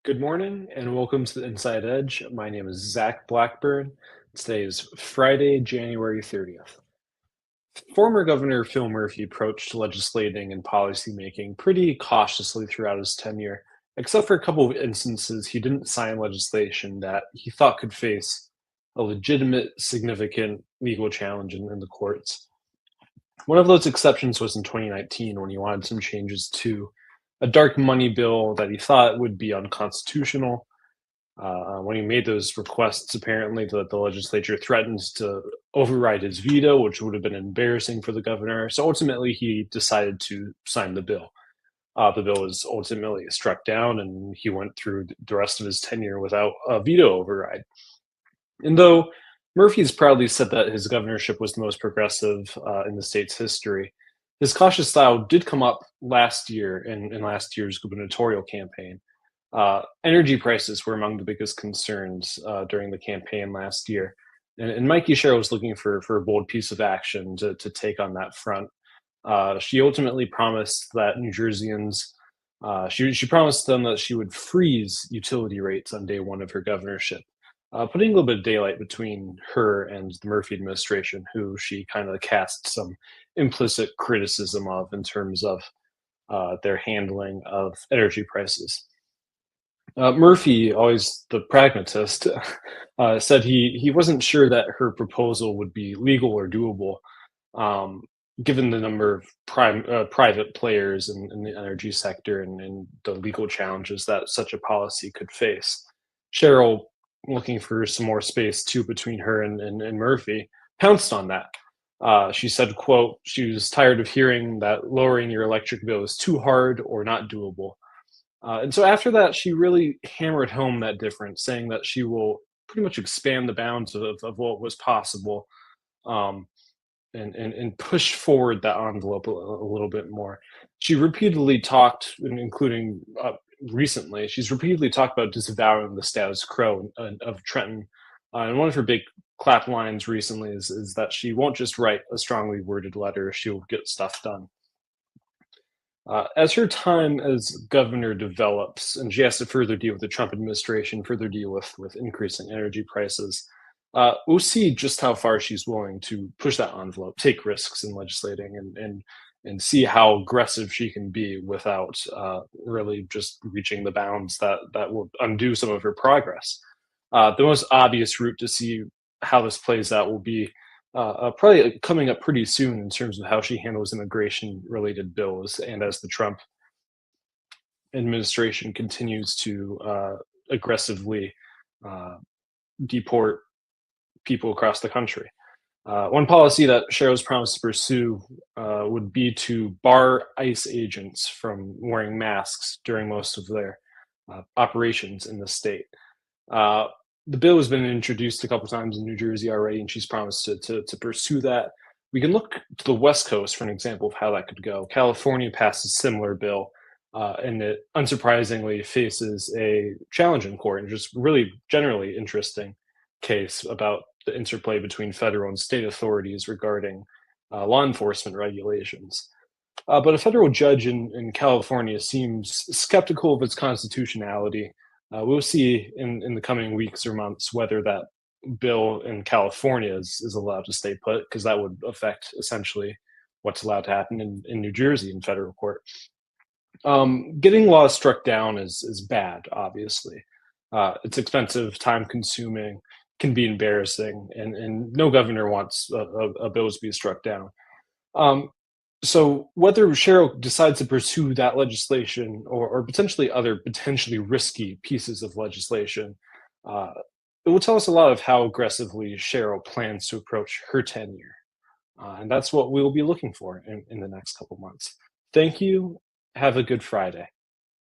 Good morning and welcome to the Inside Edge. My name is Zach Blackburn. Today is Friday, January 30th. Former Governor Phil Murphy approached legislating and policymaking pretty cautiously throughout his tenure, except for a couple of instances he didn't sign legislation that he thought could face a legitimate, significant legal challenge in the courts. One of those exceptions was in 2019 when he wanted some changes to a dark money bill that he thought would be unconstitutional. When he made those requests, apparently the legislature threatened to override his veto, which would have been embarrassing for the governor. So ultimately, he decided to sign the bill. The bill was ultimately struck down, and he went through the rest of his tenure without a veto override. And though Murphy's proudly said that his governorship was the most progressive in the state's history, his cautious style did come up last year in last year's gubernatorial campaign. Energy prices were among the biggest concerns during the campaign last year. And Mikey Sherrill was looking for a bold piece of action to take on that front. She ultimately promised that New Jerseyans, she promised them that she would freeze utility rates on day one of her governorship, putting a little bit of daylight between her and the Murphy administration, who she kind of cast some implicit criticism of in terms of their handling of energy prices. Murphy, always the pragmatist, said he wasn't sure that her proposal would be legal or doable, um, given the number of private players in the energy sector and the legal challenges that such a policy could face. Cheryl, looking for some more space too between her and Murphy, pounced on that. She said, "quote She was tired of hearing that lowering your electric bill is too hard or not doable." And so after that, she really hammered home that difference, saying that she will pretty much expand the bounds of what was possible, um, and push forward that envelope a little bit more. She repeatedly talked, including recently, she's repeatedly talked about disavowing the status quo of Trenton. And one of her big clap lines recently is that she won't just write a strongly worded letter, she'll get stuff done. As her time as governor develops, and she has to further deal with the Trump administration, further deal with increasing energy prices, we'll see just how far she's willing to push that envelope, take risks in legislating, and see how aggressive she can be without really just reaching the bounds that will undo some of her progress. The most obvious route to see how this plays out will be probably coming up pretty soon in terms of how she handles immigration related bills, and as the Trump administration continues to aggressively uh, deport people across the country. One policy that Cheryl's promised to pursue would be to bar ICE agents from wearing masks during most of their operations in the state. Uh, the bill has been introduced a couple times in New Jersey already, and she's promised to pursue that. We can look to the West Coast for an example of how that could go. California passed a similar bill, and it unsurprisingly faces a challenge in court, and just really generally interesting case about the interplay between federal and state authorities regarding law enforcement regulations. But a federal judge in California seems skeptical of its constitutionality. We'll see in the coming weeks or months whether that bill in California is allowed to stay put, because that would affect essentially what's allowed to happen in New Jersey in federal court. Getting laws struck down is bad, obviously. It's expensive, time consuming, can be embarrassing, and no governor wants a bill to be struck down. Um, so whether Cheryl decides to pursue that legislation or potentially other potentially risky pieces of legislation, uh, it will tell us a lot of how aggressively Cheryl plans to approach her tenure. And that's what we'll be looking for in the next couple months. Thank you. Have a good Friday.